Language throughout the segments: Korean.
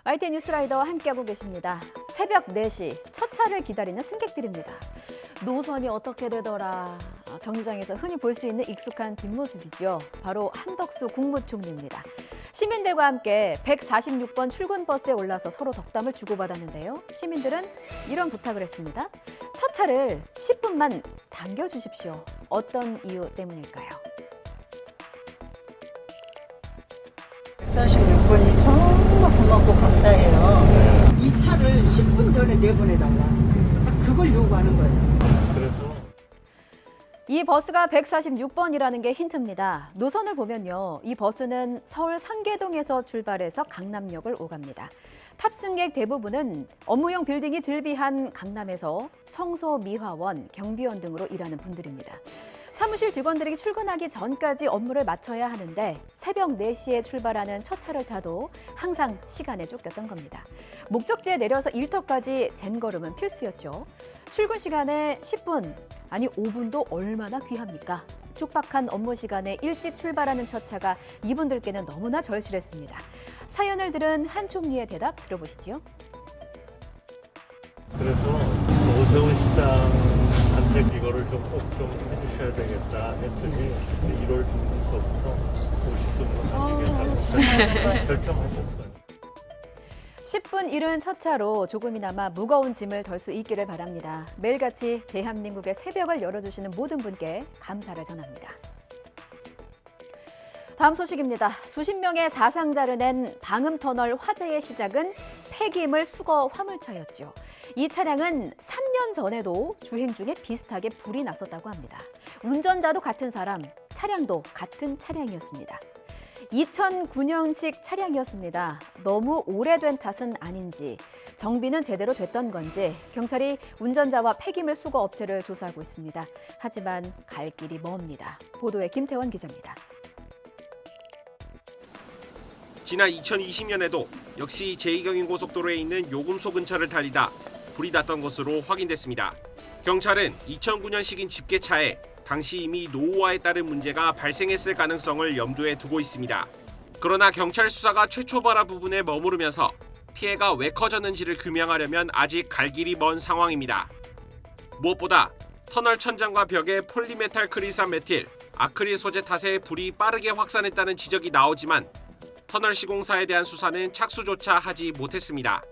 YTN 뉴스라이더와 함께하고 계십니다. 새벽 4시 첫 차를 기다리는 승객들입니다. 노선이 어떻게 되더라. 정류장에서 흔히 볼 수 있는 익숙한 뒷모습이죠. 바로 한덕수 국무총리입니다. 시민들과 함께 146번 출근 버스에 올라서 서로 덕담을 주고받았는데요. 시민들은 이런 부탁을 했습니다. 첫 차를 10분만 당겨주십시오. 어떤 이유 때문일까요? 146번이 정말 고맙고 감사해요. 이 차를 10분 전에 내보내달라. 그걸 요구하는 거예요. 이 버스가 146번이라는 게 힌트입니다. 노선을 보면요. 이 버스는 서울 상계동에서 출발해서 강남역을 오갑니다. 탑승객 대부분은 업무용 빌딩이 즐비한 강남에서 청소, 미화원, 경비원 등으로 일하는 분들입니다. 사무실 직원들이 출근하기 전까지 업무를 마쳐야 하는데 새벽 4시에 출발하는 첫 차를 타도 항상 시간에 쫓겼던 겁니다. 목적지에 내려서 일터까지 잰걸음은 필수였죠. 출근 시간에 10분, 아니 5분도 얼마나 귀합니까? 촉박한 업무 시간에 일찍 출발하는 첫 차가 이분들께는 너무나 절실했습니다. 사연을 들은 한 총리의 대답 들어보시죠. 그래서 오세훈 시장한테 이거를 좀 꼭 좀 해주셔야 되겠다 했더니 1월 중순서부터 50분으로 하시겠다고 결정하셨어요. 10분 이른 첫 차로 조금이나마 무거운 짐을 덜 수 있기를 바랍니다. 매일같이 대한민국의 새벽을 열어주시는 모든 분께 감사를 전합니다. 다음 소식입니다. 수십 명의 사상자를 낸 방음터널 화재의 시작은 폐기물 수거 화물차였죠. 이 차량은 3년 전에도 주행 중에 비슷하게 불이 났었다고 합니다. 운전자도 같은 사람, 차량도 같은 차량이었습니다. 2009년식 차량이었습니다. 너무 오래된 탓은 아닌지, 정비는 제대로 됐던 건지 경찰이 운전자와 폐기물 수거 업체를 조사하고 있습니다. 하지만 갈 길이 멉니다. 보도에 김태원 기자입니다. 지난 2020년에도 역시 제2경인고속도로에 있는 요금소 근처를 달리다 불이 났던 것으로 확인됐습니다. 경찰은 2009년식인 집게차에 당시 이미 노후화에 따른 문제가 발생했을 가능성을 염두에 두고 있습니다. 그러나 경찰 수사가 최초발화 부분에 머무르면서 피해가 왜 커졌는지를 규명하려면 아직 갈 길이 먼 상황입니다. 무엇보다 터널 천장과 벽에 폴리메탈 크리산 메틸, 아크릴 소재 탓에 불이 빠르게 확산했다는 지적이 나오지만 터널 시공사에 대한 수사는 착수조차 하지 못했습니다.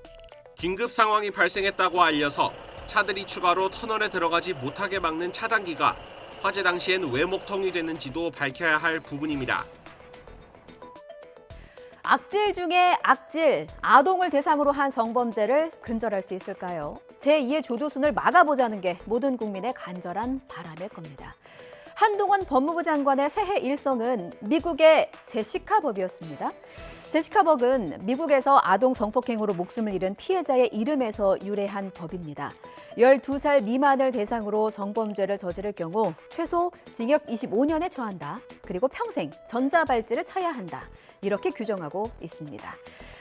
긴급 상황이 발생했다고 알려서 차들이 추가로 터널에 들어가지 못하게 막는 차단기가 화재 당시엔 왜 목통이 됐는지도 밝혀야 할 부분입니다. 악질 중에 악질, 아동을 대상으로 한 성범죄를 근절할 수 있을까요? 제2의 조두순을 막아보자는 게 모든 국민의 간절한 바람일 겁니다. 한동훈 법무부 장관의 새해 일성은 미국의 제시카법이었습니다. 제시카법은 미국에서 아동 성폭행으로 목숨을 잃은 피해자의 이름에서 유래한 법입니다. 12살 미만을 대상으로 성범죄를 저지를 경우 최소 징역 25년에 처한다. 그리고 평생 전자발찌를 차야 한다. 이렇게 규정하고 있습니다.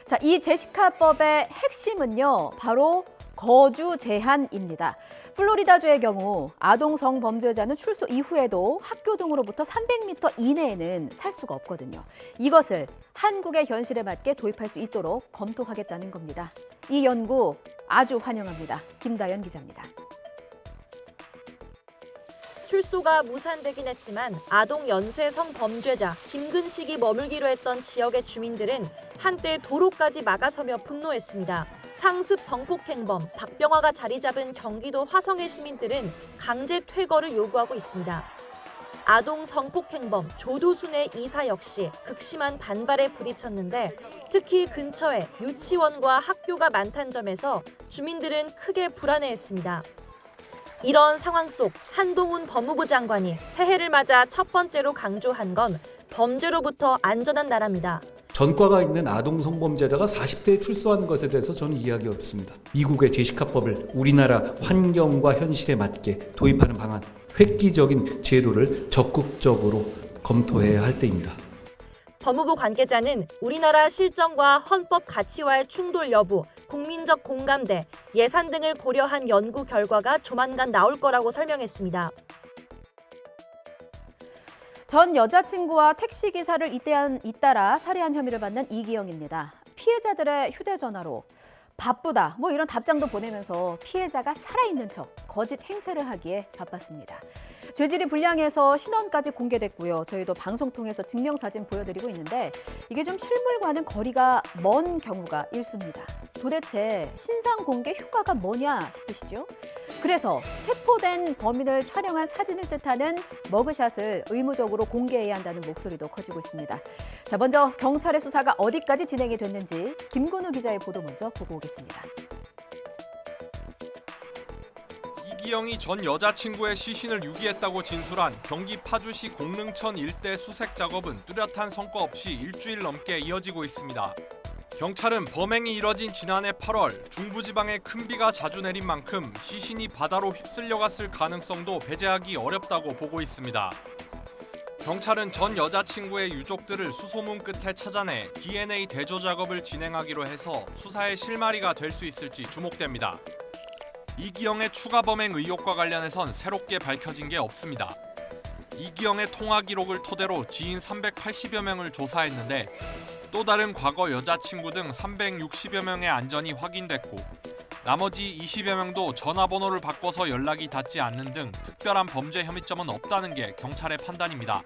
자, 이 제시카법의 핵심은요, 바로 거주 제한입니다. 플로리다주의 경우 아동 성범죄자는 출소 이후에도 학교 등으로부터 300m 이내에는 살 수가 없거든요. 이것을 한국의 현실에 맞게 도입할 수 있도록 검토하겠다는 겁니다. 이 연구 아주 환영합니다. 김다연 기자입니다. 출소가 무산되긴 했지만 아동 연쇄 성범죄자 김근식이 머물기로 했던 지역의 주민들은 한때 도로까지 막아서며 분노했습니다. 상습 성폭행범 박병화가 자리 잡은 경기도 화성의 시민들은 강제 퇴거를 요구하고 있습니다. 아동 성폭행범 조두순의 이사 역시 극심한 반발에 부딪혔는데 특히 근처에 유치원과 학교가 많다는 점에서 주민들은 크게 불안해했습니다. 이런 상황 속 한동훈 법무부 장관이 새해를 맞아 첫 번째로 강조한 건 범죄로부터 안전한 나라입니다. 전과가 있는 아동 성범죄자가 40대에 출소하는 것에 대해서 저는 이해하기 어렵습니다. 미국의 제시카법을 우리나라 환경과 현실에 맞게 도입하는 방안, 획기적인 제도를 적극적으로 검토해야 할 때입니다. 법무부 관계자는 우리나라 실정과 헌법 가치와의 충돌 여부, 국민적 공감대, 예산 등을 고려한 연구 결과가 조만간 나올 거라고 설명했습니다. 전 여자친구와 택시기사를 잇따라 살해한 혐의를 받는 이기영입니다. 피해자들의 휴대전화로 바쁘다 뭐 이런 답장도 보내면서 피해자가 살아있는 척 거짓 행세를 하기에 바빴습니다. 죄질이 불량해서 신원까지 공개됐고요. 저희도 방송 통해서 증명사진 보여드리고 있는데 이게 좀 실물과는 거리가 먼 경우가 일수입니다. 도대체 신상 공개 효과가 뭐냐 싶으시죠? 그래서 체포된 범인을 촬영한 사진을 뜻하는 머그샷을 의무적으로 공개해야 한다는 목소리도 커지고 있습니다. 자, 먼저 경찰의 수사가 어디까지 진행이 됐는지 김근우 기자의 보도 먼저 보고 오겠습니다. 이기영이 전 여자친구의 시신을 유기했다고 진술한 경기 파주시 공릉천 일대 수색 작업은 뚜렷한 성과 없이 일주일 넘게 이어지고 있습니다. 경찰은 범행이 이뤄진 지난해 8월 중부지방에 큰 비가 자주 내린 만큼 시신이 바다로 휩쓸려갔을 가능성도 배제하기 어렵다고 보고 있습니다. 경찰은 전 여자친구의 유족들을 수소문 끝에 찾아내 DNA 대조 작업을 진행하기로 해서 수사의 실마리가 될 수 있을지 주목됩니다. 이기영의 추가 범행 의혹과 관련해선 새롭게 밝혀진 게 없습니다. 이기영의 통화 기록을 토대로 지인 380여 명을 조사했는데 또 다른 과거 여자친구 등 360여 명의 안전이 확인됐고 나머지 20여 명도 전화번호를 바꿔서 연락이 닿지 않는 등 특별한 범죄 혐의점은 없다는 게 경찰의 판단입니다.